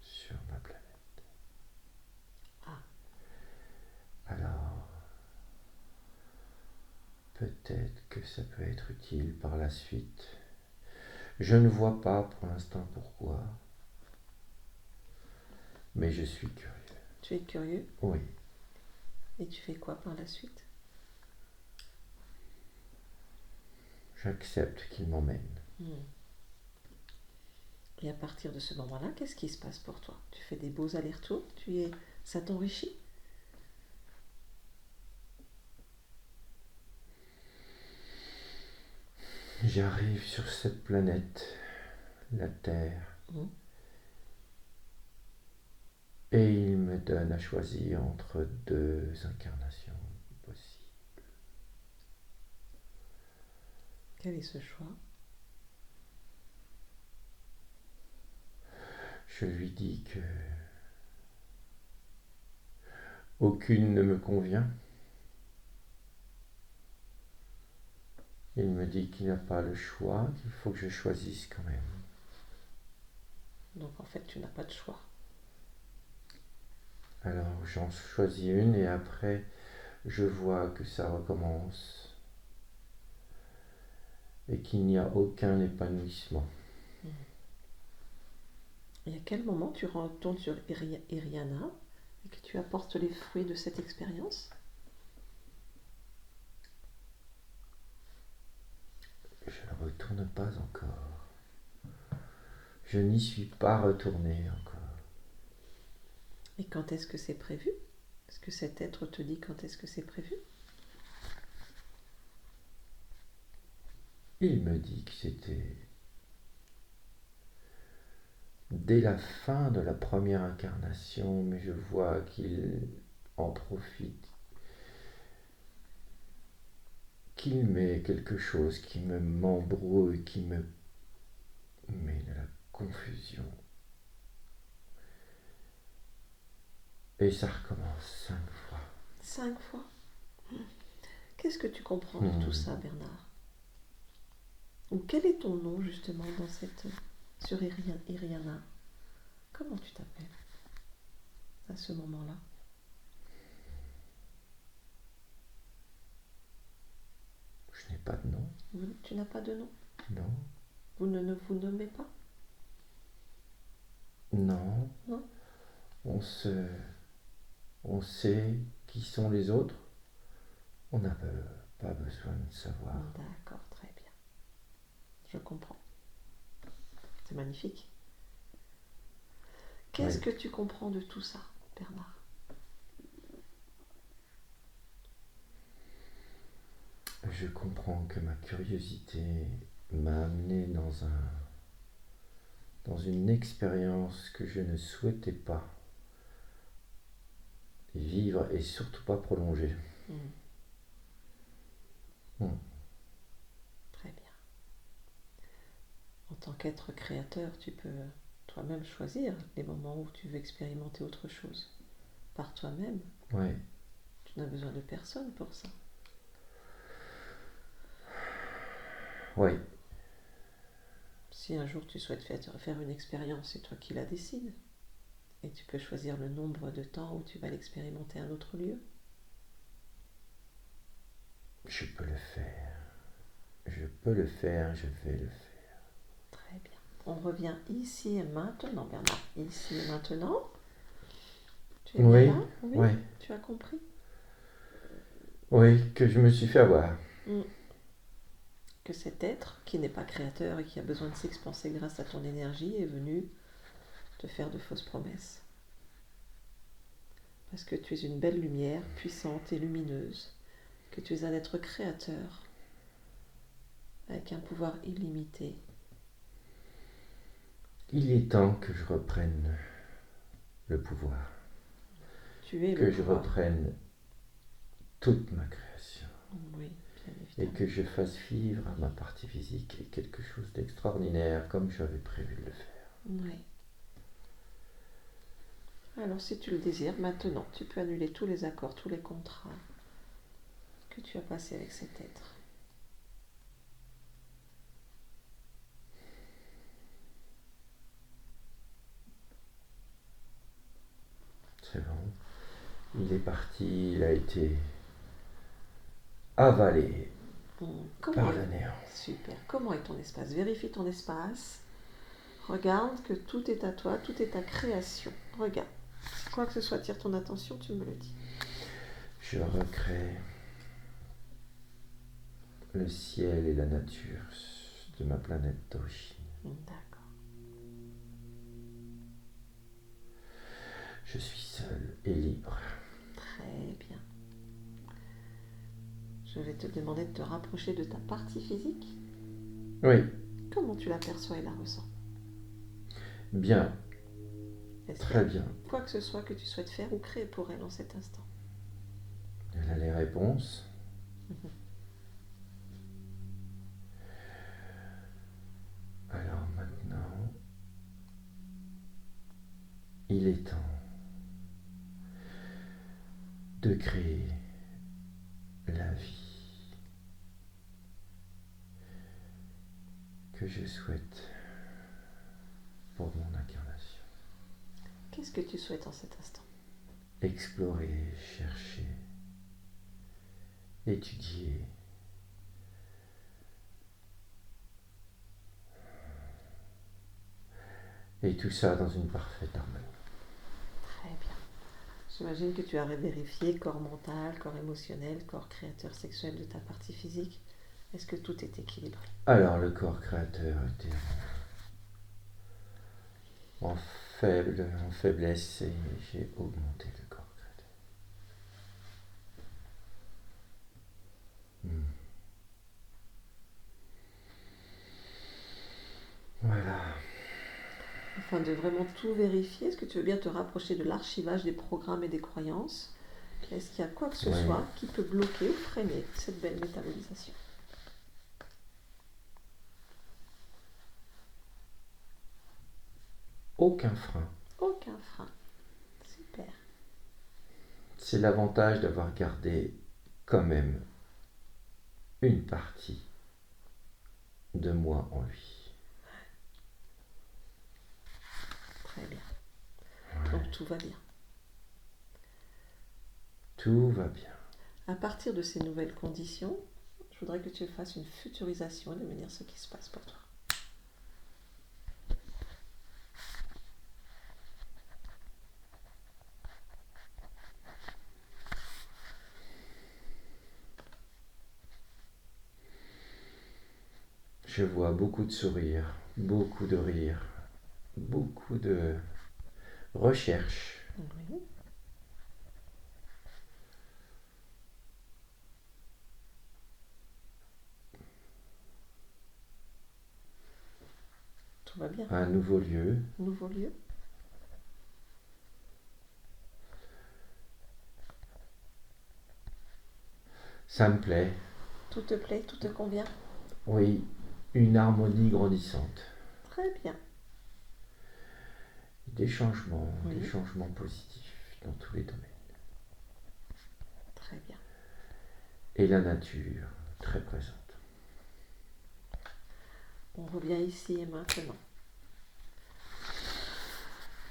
sur ma planète. Alors, peut-être que ça peut être utile par la suite. Je ne vois pas pour l'instant pourquoi, mais je suis curieux. Tu es curieux? Oui. Et tu fais quoi par la suite? J'accepte qu'il m'emmène. Et à partir de ce moment-là, qu'est-ce qui se passe pour toi? Tu fais des beaux allers-retours? Ça t'enrichit? J'arrive sur cette planète, la Terre, et il me donne à choisir entre deux incarnations possibles. Quel est ce choix? Je lui dis que aucune ne me convient. Il me dit qu'il n'a pas le choix, qu'il faut que je choisisse quand même. Donc en fait, tu n'as pas de choix. Alors j'en choisis une et après je vois que ça recommence et qu'il n'y a aucun épanouissement. Et à quel moment tu retournes sur Iriana et que tu apportes les fruits de cette expérience? Je ne retourne pas encore. Je n'y suis pas retourné encore. Et quand est-ce que c'est prévu? Est-ce que cet être te dit quand est-ce que c'est prévu? Il me dit que c'était dès la fin de la première incarnation, mais je vois qu'il en profite, qu'il met quelque chose qui me m'embrouille, qui me met de la confusion. Et ça recommence 5 fois. 5 fois. Qu'est-ce que tu comprends de tout ça, Bernard? Ou quel est ton nom justement dans cette sur Iriana? Comment tu t'appelles à ce moment-là? Je n'ai pas de nom. Tu n'as pas de nom? Non. Vous ne vous nommez pas? Non. Non. On sait qui sont les autres. On n'a pas besoin de savoir. D'accord, très bien. Je comprends. C'est magnifique. Qu'est-ce que tu comprends de tout ça, Bernard? Je comprends que ma curiosité m'a amené dans une expérience que je ne souhaitais pas vivre et surtout pas prolonger. Très bien. En tant qu'être créateur, tu peux toi-même choisir les moments où tu veux expérimenter autre chose. Par toi-même. Ouais. Tu n'as besoin de personne pour ça. Oui. Si un jour tu souhaites faire une expérience, c'est toi qui la décides. Et tu peux choisir le nombre de temps où tu vas l'expérimenter à un autre lieu. Je peux le faire. Je peux le faire, je vais le faire. Très bien. On revient ici et maintenant, Bernard. Ici et maintenant. Tu es bien là? Oui. Tu as compris? Oui, que je me suis fait avoir. Que cet être, qui n'est pas créateur et qui a besoin de s'expanser grâce à ton énergie, est venu te faire de fausses promesses. Parce que tu es une belle lumière, puissante et lumineuse, que tu es un être créateur, avec un pouvoir illimité. Il est temps que je reprenne le pouvoir. Tu es que le je pouvoir. reprenne toute ma création. Oui, bien Et évidemment. que je fasse vivre à ma partie physique quelque chose d'extraordinaire comme j'avais prévu de le faire. Oui. Alors si tu le désires, maintenant, tu peux annuler tous les accords, tous les contrats que tu as passés avec cet être. C'est bon. Il est parti, il a été avalé par le néant. Super. Comment est ton espace? Vérifie ton espace. Regarde que tout est à toi, tout est ta création. Regarde. Si quoi que ce soit attire ton attention, tu me le dis. Je recrée le ciel et la nature de ma planète d'origine. D'accord. Je suis seul et libre. Très bien. Je vais te demander de te rapprocher de ta partie physique. Oui. Comment tu l'aperçois et la ressens? Bien. Est-ce Très bien. Quoi que ce soit que tu souhaites faire ou créer pour elle en cet instant. Elle a les réponses. temps de créer la vie que je souhaite pour mon incarnation. Qu'est-ce que tu souhaites en cet instant? Explorer, chercher, étudier, et tout ça dans une parfaite harmonie. Très bien. J'imagine que tu as vérifié corps mental, corps émotionnel, corps créateur sexuel de ta partie physique. Est-ce que tout est équilibré? Alors le corps créateur était en faiblesse et j'ai augmenté le corps créateur. Voilà. Afin de vraiment tout vérifier, est-ce que tu veux bien te rapprocher de l'archivage des programmes et des croyances? Est-ce qu'il y a quoi que ce Oui. soit qui peut bloquer ou freiner cette belle métabolisation? Aucun frein. Aucun frein. Super. C'est l'avantage d'avoir gardé quand même une partie de moi en lui. Très bien. Ouais. Donc tout va bien. Tout va bien. À partir de ces nouvelles conditions, je voudrais que tu fasses une futurisation et de me dire ce qui se passe pour toi. Je vois beaucoup de sourires, beaucoup de rires, beaucoup de recherche. Oui. Tout va bien. Un nouveau lieu. Nouveau lieu. Ça me plaît. Tout te plaît, tout te convient? Oui, une harmonie grandissante. Très bien. Des changements Oui. positifs dans tous les domaines. Très bien. Et la nature, très présente. On revient ici et maintenant.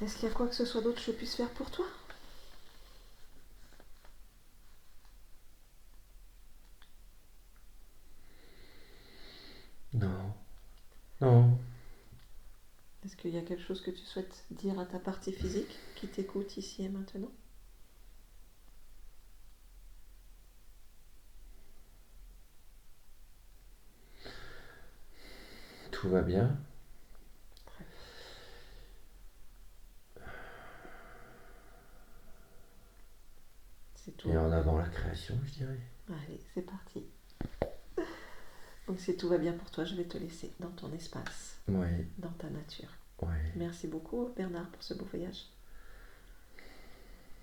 Est-ce qu'il y a quoi que ce soit d'autre que je puisse faire pour toi? Non. Non. Est-ce qu'il y a quelque chose que tu souhaites dire à ta partie physique qui t'écoute ici et maintenant? Tout va bien. Très bien. C'est tout. Et en avant la création, je dirais. Allez, c'est parti. Donc si tout va bien pour toi, je vais te laisser dans ton espace, Oui, dans ta nature. oui. Merci beaucoup Bernard pour ce beau voyage.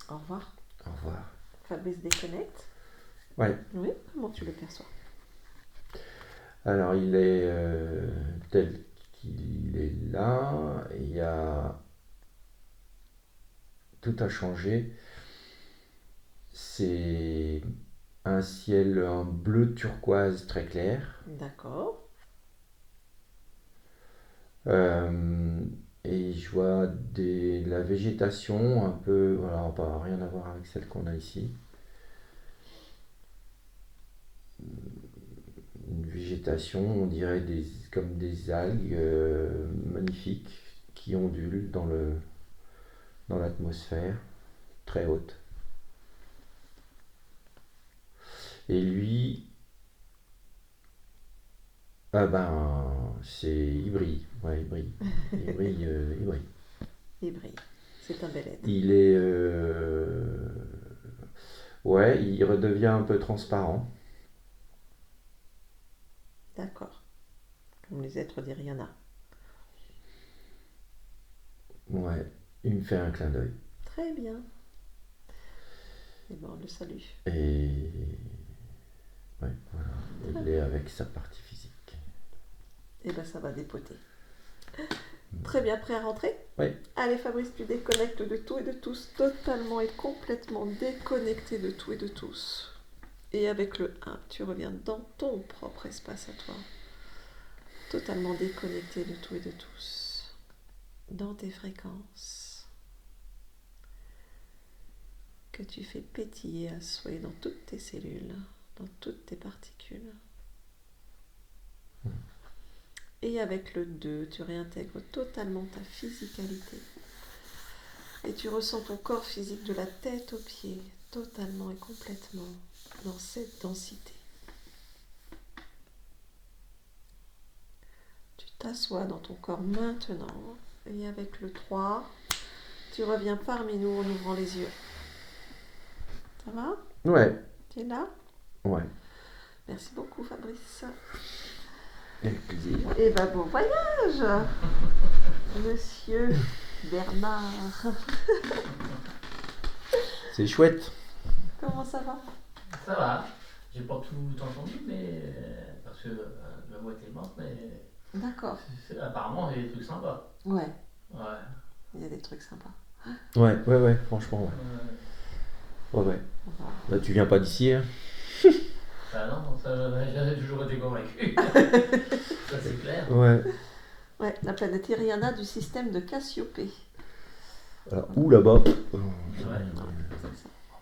Au revoir. Au revoir. Fabrice déconnecte. Oui. Oui, comment tu le perçois? Alors il est tel qu'il est là. Il y a tout a changé. C'est un ciel, un bleu turquoise très clair. D'accord. Et je vois la végétation un peu, voilà, pas rien à voir avec celle qu'on a ici. Une végétation, on dirait comme des algues magnifiques qui ondulent dans l'atmosphère, très haute. Et lui, ah ben, il brille, ouais, il brille, il brille, il brille. Il brille. C'est un bel être. Il est, ouais, il redevient un peu transparent. D'accord. Comme les êtres d'Iriana. Ouais, il me fait un clin d'œil. Très bien. Et bien, on le salue. Et ouais, voilà, il est avec sa partie physique. Et bien, ça va dépoter. Très bien, prêt à rentrer? Oui. Allez Fabrice, tu déconnectes de tout et de tous, totalement et complètement déconnecté de tout et de tous. Et avec le 1, tu reviens dans ton propre espace à toi. Totalement déconnecté de tout et de tous. Dans tes fréquences. Que tu fais pétiller à souhait dans toutes tes cellules, dans toutes tes particules. Et avec le 2, tu réintègres totalement ta physicalité. Et tu ressens ton corps physique de la tête aux pieds, totalement et complètement dans cette densité. Tu t'assois dans ton corps maintenant. Et avec le 3, tu reviens parmi nous en ouvrant les yeux. Ça va? Ouais. Tu es là? Ouais. Merci beaucoup Fabrice. Avec plaisir. Et ben bon voyage, Monsieur Bernard. C'est chouette. Comment ça va? Ça va, j'ai pas tout entendu, mais parce que ma voix était morte, mais D'accord. apparemment il y a des trucs sympas. Ouais, Ouais. il y a des trucs sympas. Ouais, franchement, ouais. Bah, tu viens pas d'ici, hein? Bah non, j'avais toujours été convaincu. Ça c'est clair. Ouais. Ouais, la planète Iriana du système de Cassiopée. Alors, où là-bas? Ouais.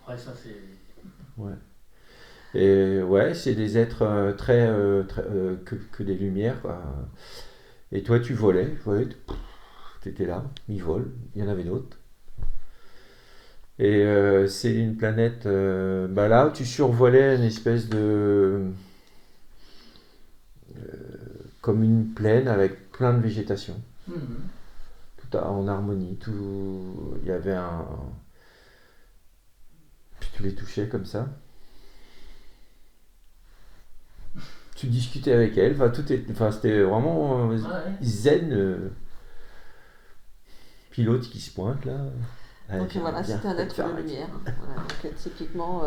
Après ça c'est... Ouais. Et ouais, c'est des êtres que des lumières, quoi. Et toi, tu volais, t'étais là, ils volent, il y en avait d'autres. Et c'est une planète, là où tu survolais une espèce de... comme une plaine avec plein de végétation. Tout en harmonie, tout... Il y avait un... Puis tu les touchais comme ça. Tu discutais avec elle, c'était vraiment zen. Pilote qui se pointe là. Donc voilà, c'est un être de lumière. Voilà, donc, typiquement,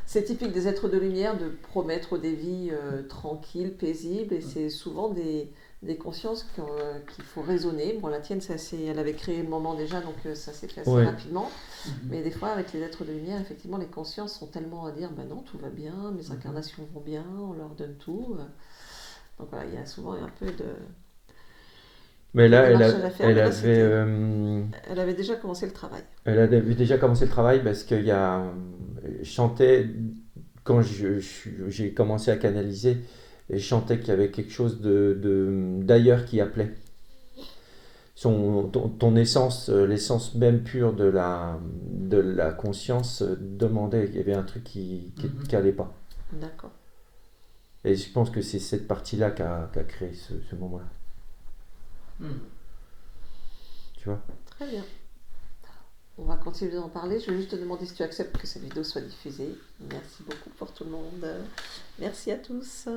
c'est typique des êtres de lumière de promettre des vies tranquilles, paisibles, et c'est souvent des consciences qu'il faut raisonner. Bon, la tienne, elle avait créé le moment déjà, donc ça s'est fait assez rapidement. Mais des fois, avec les êtres de lumière, effectivement, les consciences sont tellement à dire, non, tout va bien, mes incarnations vont bien, on leur donne tout. Donc voilà, il y a souvent un peu de... Mais là, elle avait déjà commencé le travail. Elle avait déjà commencé le travail parce qu'il y a... Je chantais, quand j'ai commencé à canaliser, et je chantais qu'il y avait quelque chose d'ailleurs qui appelait. Ton essence, l'essence même pure de la conscience demandait, il y avait un truc qui n'allait pas. D'accord. Et je pense que c'est cette partie-là qui a créé ce moment-là. Tu vois? Très bien. On va continuer d'en parler. Je vais juste te demander si tu acceptes que cette vidéo soit diffusée. Merci beaucoup pour tout le monde. Merci à tous.